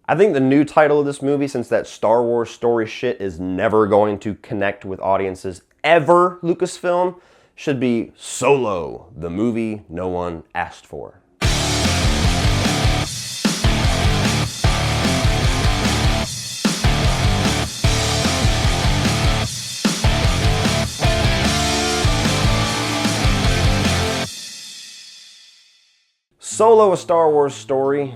I think the new title of this movie, since that Star Wars story shit is never going to connect with audiences ever, Lucasfilm, should be Solo, the movie no one asked for. Solo, a Star Wars story,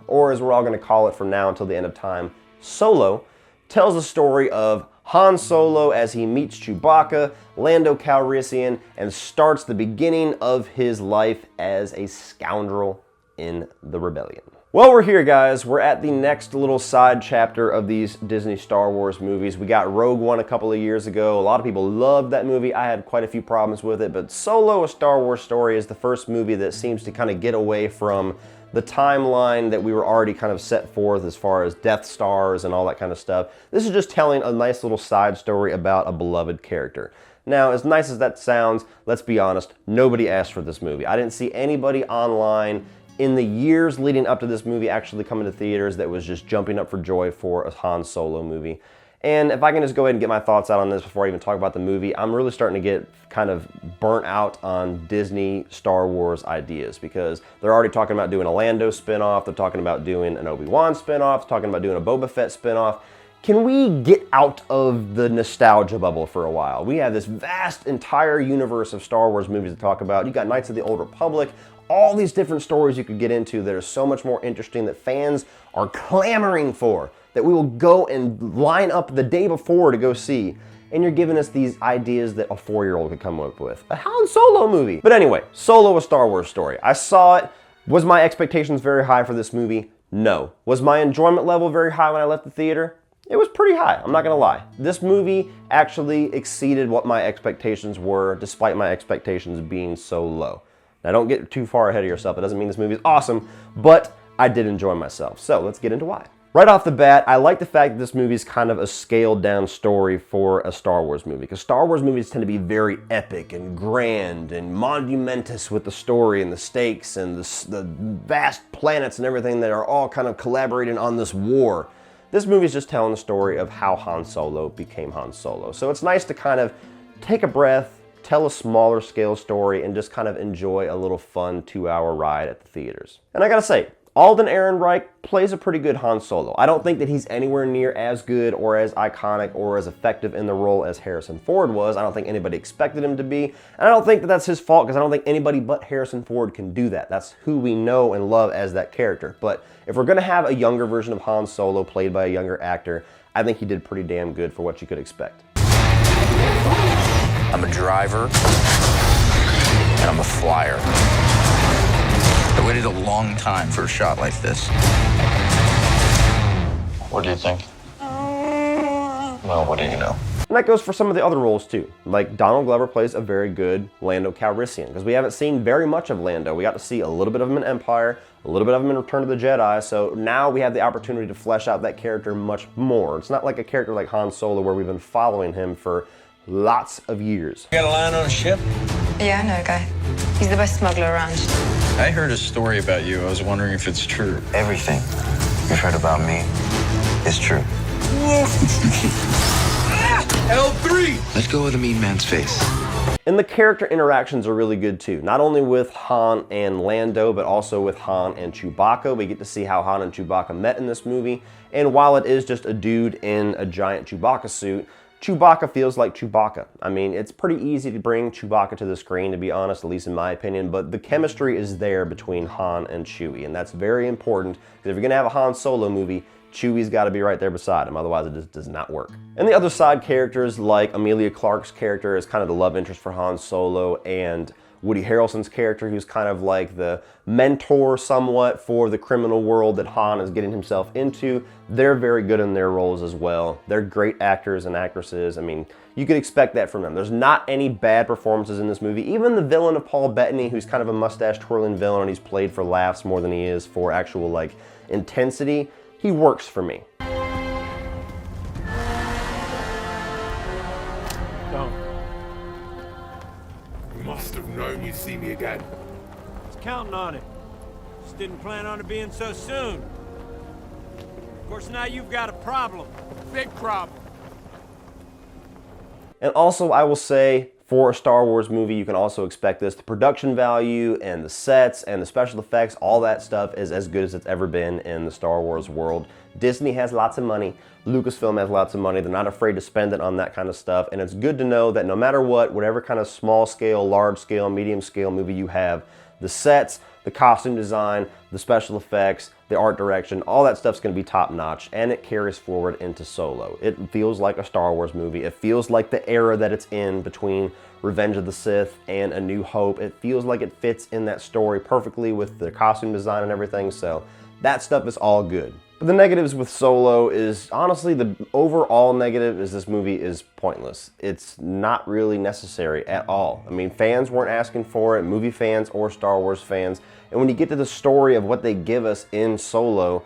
or as we're all going to call it from now until the end of time, Solo, tells the story of Han Solo as he meets Chewbacca, Lando Calrissian, and starts the beginning of his life as a scoundrel in the rebellion. Well, we're here, guys. We're at the next little side chapter of these Disney Star Wars movies. We got Rogue One a couple of years ago. A lot of people loved that movie. I had quite a few problems with it, but Solo, a Star Wars story is the first movie that seems to kind of get away from the timeline that we were already kind of set forth as far as Death Stars and all that kind of stuff. This is just telling a nice little side story about a beloved character. Now, as nice as that sounds, let's be honest, nobody asked for this movie. I didn't see anybody online in the years leading up to this movie actually coming to theaters that was just jumping up for joy for a Han Solo movie. And if I can just go ahead and get my thoughts out on this before I even talk about the movie, I'm really starting to get kind of burnt out on Disney Star Wars ideas, because they're already talking about doing a Lando spinoff, they're talking about doing an Obi-Wan spinoff, they're talking about doing a Boba Fett spinoff. Can we get out of the nostalgia bubble for a while? We have this vast entire universe of Star Wars movies to talk about. You got Knights of the Old Republic, all these different stories you could get into that are so much more interesting that fans are clamoring for, that we will go and line up the day before to go see. And you're giving us these ideas that a 4-year-old could come up with. A Han Solo movie. But anyway, Solo, a Star Wars story. I saw it. Was my expectations very high for this movie? No. Was my enjoyment level very high when I left the theater? It was pretty high, I'm not gonna lie. This movie actually exceeded what my expectations were, despite my expectations being so low. Now, don't get too far ahead of yourself. It doesn't mean this movie is awesome, but I did enjoy myself. So let's get into why. Right off the bat, I like the fact that this movie is kind of a scaled down story for a Star Wars movie, because Star Wars movies tend to be very epic and grand and monumentous with the story and the stakes and the vast planets and everything that are all kind of collaborating on this war. This movie is just telling the story of how Han Solo became Han Solo. So it's nice to kind of take a breath, tell a smaller scale story, and just kind of enjoy a little fun 2-hour ride at the theaters. And I gotta say, Alden Ehrenreich plays a pretty good Han Solo. I don't think that he's anywhere near as good or as iconic or as effective in the role as Harrison Ford was. I don't think anybody expected him to be. And I don't think that that's his fault, because I don't think anybody but Harrison Ford can do that. That's who we know and love as that character. But if we're gonna have a younger version of Han Solo played by a younger actor, I think he did pretty damn good for what you could expect. I'm a driver, and I'm a flyer. I waited a long time for a shot like this. What do you think? Well, what do you know? And that goes for some of the other roles too. Like Donald Glover plays a very good Lando Calrissian, because we haven't seen very much of Lando. We got to see a little bit of him in Empire, a little bit of him in Return of the Jedi, so now we have the opportunity to flesh out that character much more. It's not like a character like Han Solo where we've been following him for lots of years. You got a line on a ship? Yeah, I know a guy. He's the best smuggler around. I heard a story about you. I was wondering if it's true. Everything you've heard about me is true. L3! Let go of the mean man's face. And the character interactions are really good too. Not only with Han and Lando, but also with Han and Chewbacca. We get to see how Han and Chewbacca met in this movie. And while it is just a dude in a giant Chewbacca suit, Chewbacca feels like Chewbacca. I mean, it's pretty easy to bring Chewbacca to the screen, to be honest, at least in my opinion, but the chemistry is there between Han and Chewie, and that's very important, because if you're gonna have a Han Solo movie, Chewie's gotta be right there beside him, otherwise it just does not work. And the other side characters, like Emilia Clarke's character is kind of the love interest for Han Solo, and Woody Harrelson's character, who's kind of like the mentor somewhat for the criminal world that Han is getting himself into. They're very good in their roles as well. They're great actors and actresses. I mean, you could expect that from them. There's not any bad performances in this movie. Even the villain of Paul Bettany, who's kind of a mustache twirling villain, and he's played for laughs more than he is for actual like intensity, he works for me. Must have known you'd see me again. I was counting on it. Just didn't plan on it being so soon. course, now you've got a problem. Big problem. And also, I will say, for a Star Wars movie, you can also expect this. The production value and the sets and the special effects, all that stuff is as good as it's ever been in the Star Wars world. Disney has lots of money. Lucasfilm has lots of money. They're not afraid to spend it on that kind of stuff. And it's good to know that no matter what, whatever kind of small scale, large scale, medium scale movie you have, the sets, the costume design, the special effects, the art direction, all that stuff's gonna be top notch, and it carries forward into Solo. It feels like a Star Wars movie. It feels like the era that it's in between Revenge of the Sith and A New Hope. It feels like it fits in that story perfectly with the costume design and everything, so that stuff is all good. But the negatives with Solo is, honestly, the overall negative is this movie is pointless. It's not really necessary at all. I mean, fans weren't asking for it, movie fans or Star Wars fans. And when you get to the story of what they give us in Solo,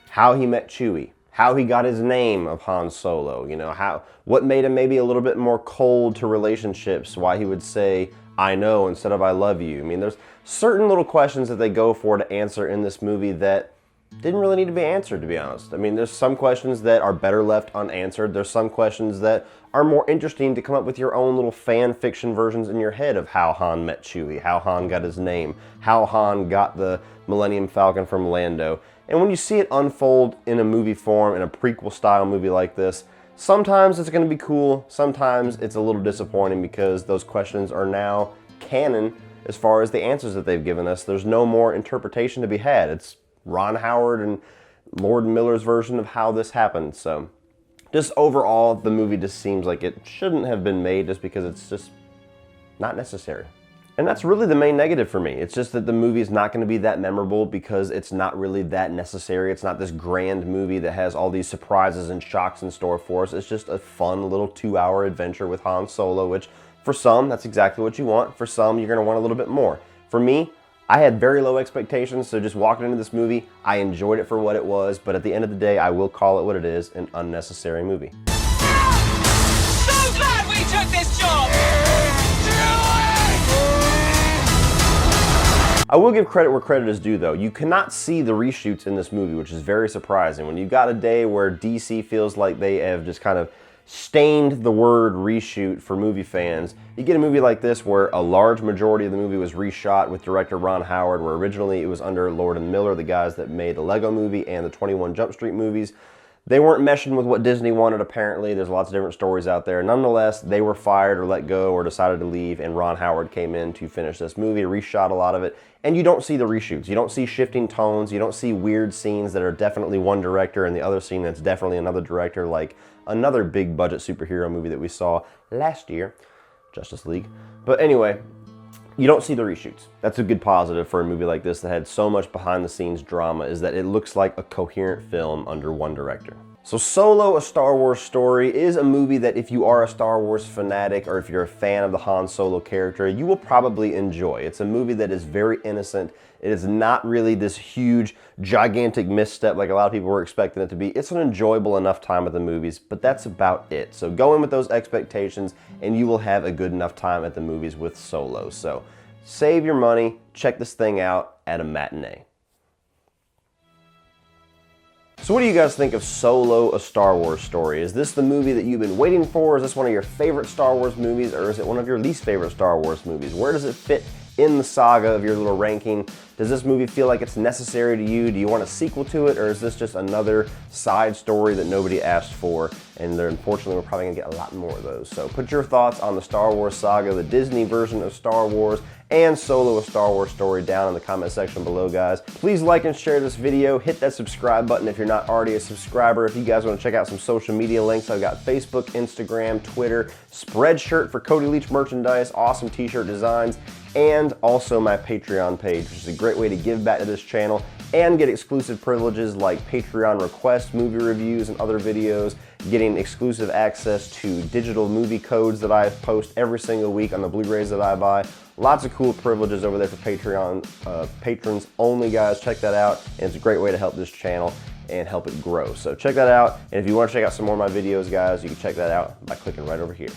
how he met Chewie, how he got his name of Han Solo, you know, what made him maybe a little bit more cold to relationships, why he would say, I know instead of I love you. I mean, there's certain little questions that they go for to answer in this movie that didn't really need to be answered, to be honest. I mean, there's some questions that are better left unanswered. There's some questions that are more interesting to come up with your own little fan fiction versions in your head of how Han met Chewie, how Han got his name, how Han got the Millennium Falcon from Lando. And when you see it unfold in a movie form, in a prequel style movie like this, sometimes it's gonna be cool, sometimes it's a little disappointing because those questions are now canon as far as the answers that they've given us. There's no more interpretation to be had. It's Ron Howard and Lord Miller's version of how this happened. So just overall, the movie just seems like it shouldn't have been made just because it's just not necessary. And that's really the main negative for me. It's just that the movie is not going to be that memorable because it's not really that necessary. It's not this grand movie that has all these surprises and shocks in store for us. It's just a fun little 2-hour adventure with Han Solo, which for some, that's exactly what you want. For some, you're going to want a little bit more. For me, I had very low expectations, so just walking into this movie, I enjoyed it for what it was, but at the end of the day, I will call it what it is, an unnecessary movie. So glad we took this job! I will give credit where credit is due though. You cannot see the reshoots in this movie, which is very surprising. When you've got a day where DC feels like they have just kind of stained the word reshoot for movie fans, you get a movie like this where a large majority of the movie was reshot with director Ron Howard, where originally it was under Lord and Miller, the guys that made the Lego Movie and the 21 Jump Street movies. They weren't meshing with what Disney wanted, apparently. There's lots of different stories out there. Nonetheless, they were fired or let go or decided to leave, and Ron Howard came in to finish this movie, reshot a lot of it, and you don't see the reshoots. You don't see shifting tones. You don't see weird scenes that are definitely one director and the other scene that's definitely another director, like another big budget superhero movie that we saw last year, Justice League. But anyway, you don't see the reshoots. That's a good positive for a movie like this that had so much behind the scenes drama, is that it looks like a coherent film under one director. So Solo, A Star Wars Story is a movie that if you are a Star Wars fanatic or if you're a fan of the Han Solo character, you will probably enjoy. It's a movie that is very innocent. It is not really this huge, gigantic misstep like a lot of people were expecting it to be. It's an enjoyable enough time at the movies, but that's about it. So go in with those expectations and you will have a good enough time at the movies with Solo. So save your money, check this thing out at a matinee. So what do you guys think of Solo, A Star Wars Story? Is this the movie that you've been waiting for? Is this one of your favorite Star Wars movies, or is it one of your least favorite Star Wars movies? Where does it fit in the saga of your little ranking? Does this movie feel like it's necessary to you? Do you want a sequel to it, or is this just another side story that nobody asked for? And unfortunately, we're probably gonna get a lot more of those. So put your thoughts on the Star Wars saga, the Disney version of Star Wars, and Solo, A Star Wars Story down in the comment section below, guys. Please like and share this video. Hit that subscribe button if you're not already a subscriber. If you guys want to check out some social media links, I've got Facebook, Instagram, Twitter, Spreadshirt for Cody Leach merchandise, awesome t-shirt designs, and also my Patreon page, which is a great way to give back to this channel and get exclusive privileges like Patreon requests, movie reviews, and other videos, getting exclusive access to digital movie codes that I post every single week on the Blu-rays that I buy. Lots of cool privileges over there for Patreon patrons only, guys. Check that out, and it's a great way to help this channel and help it grow. So check that out, and if you want to check out some more of my videos, guys, you can check that out by clicking right over here.